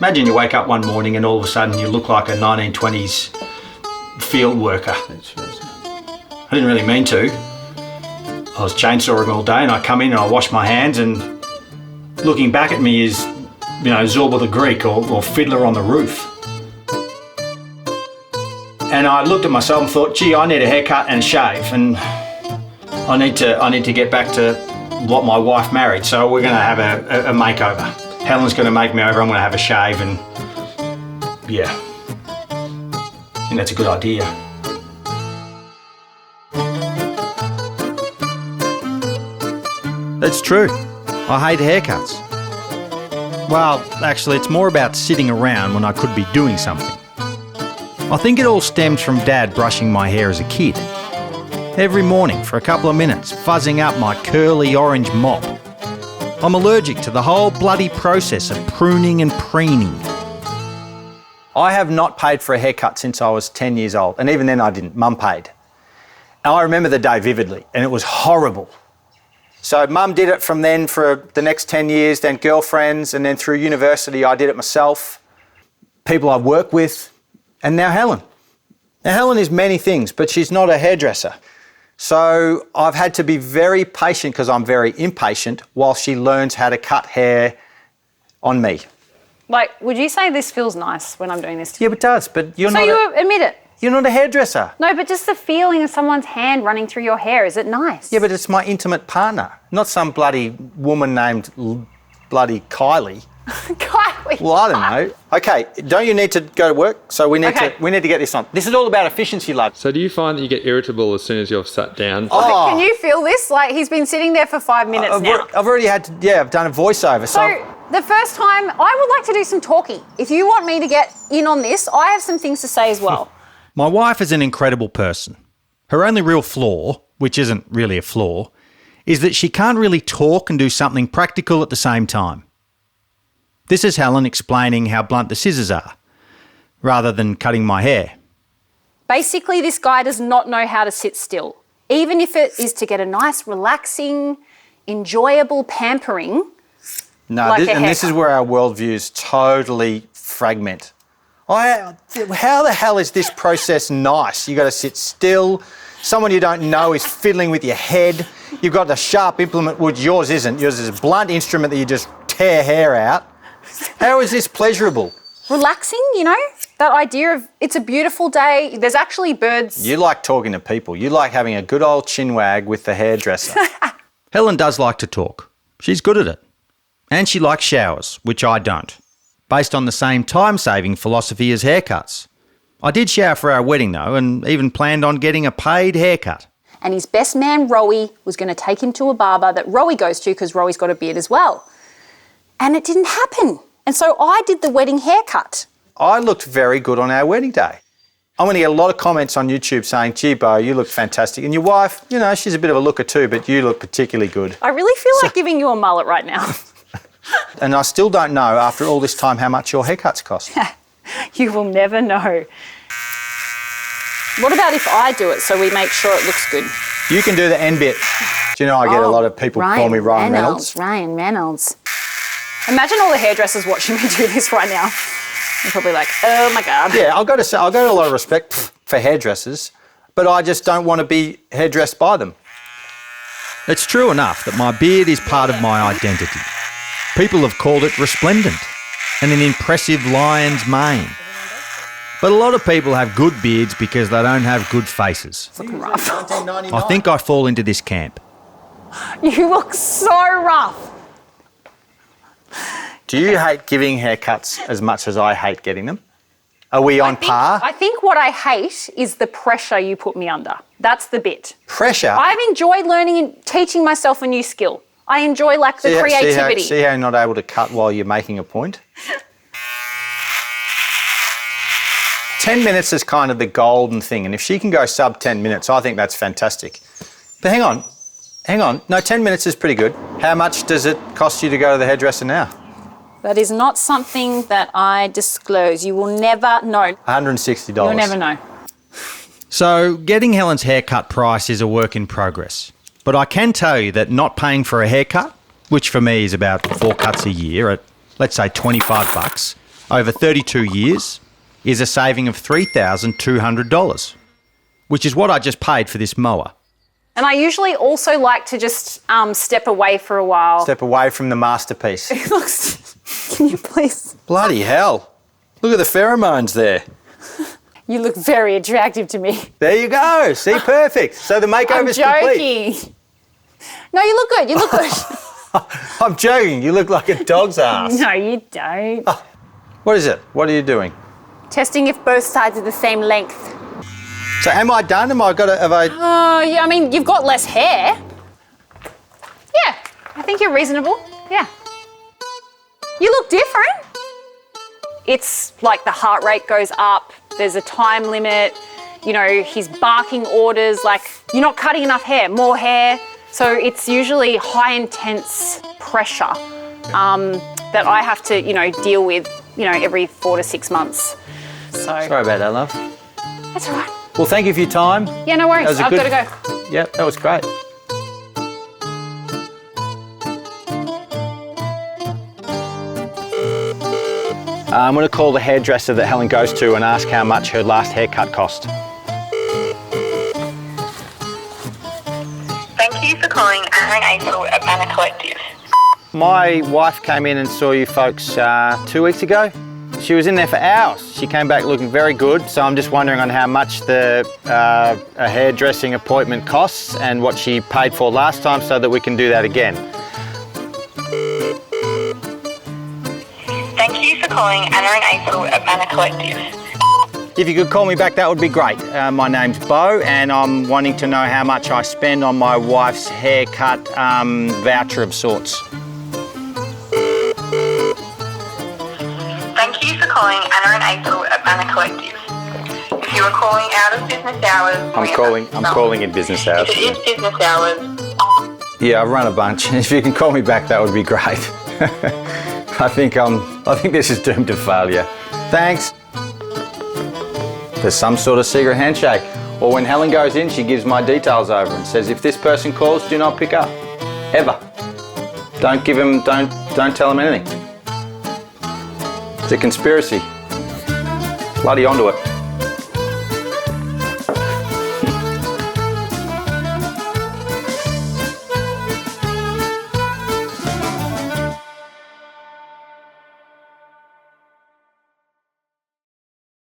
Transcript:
Imagine you wake up one morning and all of a sudden you look like a 1920s field worker. I didn't really mean to. I was chainsawing all day and I come in and I wash my hands and looking back at me is, Zorba the Greek or Fiddler on the Roof. And I looked at myself and thought, gee, I need a haircut and a shave, and I need to get back to what my wife married. So we're going to have a makeover. Helen's going to make me over. I'm going to have a shave, and yeah, I think that's a good idea. That's true. I hate haircuts. Well, actually, it's more about sitting around when I could be doing something. I think it all stems from Dad brushing my hair as a kid. Every morning for a couple of minutes, fuzzing up my curly orange mop. I'm allergic to the whole bloody process of pruning and preening. I have not paid for a haircut since I was 10 years old, and even then I didn't. Mum paid. And I remember the day vividly, and it was horrible. So Mum did it from then for the next 10 years, then girlfriends, and then through university I did it myself. People I've worked with. And now Helen. Now Helen is many things, but she's not a hairdresser. So I've had to be very patient because I'm very impatient while she learns how to cut hair on me. Like, would you say this feels nice when I'm doing this to Yeah, it does, but you're So you admit it? You're not a hairdresser. No, but just the feeling of someone's hand running through your hair, is it nice? Yeah, but it's my intimate partner, not some bloody woman named bloody Kylie. Kylie. Well, I don't know. Okay, don't you need to go to work? So we need to get this on. This is all about efficiency, love. So do you find that you get irritable as soon as you're sat down? Oh. Can you feel this? Like, he's been sitting there for 5 minutes now. I've already had to, I've done a voiceover. So the first time, I would like to do some talking. If you want me to get in on this, I have some things to say as well. My wife is an incredible person. Her only real flaw, which isn't really a flaw, is that she can't really talk and do something practical at the same time. This is Helen explaining how blunt the scissors are, rather than cutting my hair. Basically, this guy does not know how to sit still, even if it is to get a nice, relaxing, enjoyable pampering. No, this is where our worldviews totally fragment. How the hell is this process nice? You got to sit still. Someone you don't know is fiddling with your head. You've got the sharp implement, which yours isn't. Yours is a blunt instrument that you just tear hair out. How is this pleasurable? Relaxing, that idea of it's a beautiful day. There's actually birds. You like talking to people. You like having a good old chinwag with the hairdresser. Helen does like to talk. She's good at it. And she likes showers, which I don't, based on the same time-saving philosophy as haircuts. I did shower for our wedding, though, and even planned on getting a paid haircut. And his best man, Rowie, was going to take him to a barber that Rowie goes to because Rowie's got a beard as well. And it didn't happen. And so I did the wedding haircut. I looked very good on our wedding day. I'm going to get a lot of comments on YouTube saying, gee, Beau, you look fantastic. And your wife, she's a bit of a looker too, but you look particularly good. I really feel like giving you a mullet right now. And I still don't know, after all this time, how much your haircuts cost. You will never know. What about if I do it so we make sure it looks good? You can do the end bit. Do you know I get a lot of people call me Ryan Reynolds? Ryan Reynolds. Imagine all the hairdressers watching me do this right now. They're probably like, oh my God. Yeah, I've got to say, I've got a lot of respect for hairdressers, but I just don't want to be hairdressed by them. It's true enough that my beard is part of my identity. People have called it resplendent and an impressive lion's mane. But a lot of people have good beards because they don't have good faces. It's looking rough. I think I fall into this camp. You look so rough. Do you hate giving haircuts as much as I hate getting them? Are we on par? I think what I hate is the pressure you put me under. That's the bit. Pressure? I've enjoyed learning and teaching myself a new skill. I enjoy the creativity. See how you're not able to cut while you're making a point? 10 minutes is kind of the golden thing, and if she can go sub 10 minutes, I think that's fantastic. But hang on. No, 10 minutes is pretty good. How much does it cost you to go to the hairdresser now? That is not something that I disclose. You will never know. $160. You'll never know. So getting Helen's haircut price is a work in progress. But I can tell you that not paying for a haircut, which for me is about 4 cuts a year at, let's say, $25, over 32 years is a saving of $3,200, which is what I just paid for this mower. And I usually also like to just step away for a while. Step away from the masterpiece. It looks... Can you please? Bloody hell. Look at the pheromones there. You look very attractive to me. There you go. See, perfect. So the makeover's complete. I'm joking. No, you look good. You look good. I'm joking. You look like a dog's ass. No, you don't. What is it? What are you doing? Testing if both sides are the same length. So am I done? Yeah, I mean, you've got less hair. Yeah, I think you're reasonable. Yeah. You look different. It's like the heart rate goes up, there's a time limit, you know, he's barking orders, like, you're not cutting enough hair, more hair. So it's usually high intense pressure that I have to, you know, deal with, you know, every 4 to 6 months. So. Sorry about that, love. That's all right. Well, thank you for your time. Yeah, no worries. I've got to go. Yeah, that was great. I'm going to call the hairdresser that Helen goes to and ask how much her last haircut cost. Thank you for calling Aaron April at Banner Collective. My wife came in and saw you folks 2 weeks ago. She was in there for hours. She came back looking very good, so I'm just wondering on how much a hairdressing appointment costs and what she paid for last time so that we can do that again. Thank you for calling Anna and April at Banner Collective. If you could call me back, that would be great. My name's Beau, and I'm wanting to know how much I spend on my wife's haircut voucher of sorts. Thank you for calling Anna and April at Banner Collective. If you are calling out of business hours... I'm calling in business hours. If it is business hours... Yeah, I've run a bunch. If you can call me back, that would be great. I think this is doomed to failure. Thanks. There's some sort of secret handshake. Or when Helen goes in, she gives my details over and says, if this person calls, do not pick up. Ever. Don't tell them anything. It's a conspiracy. Bloody onto it.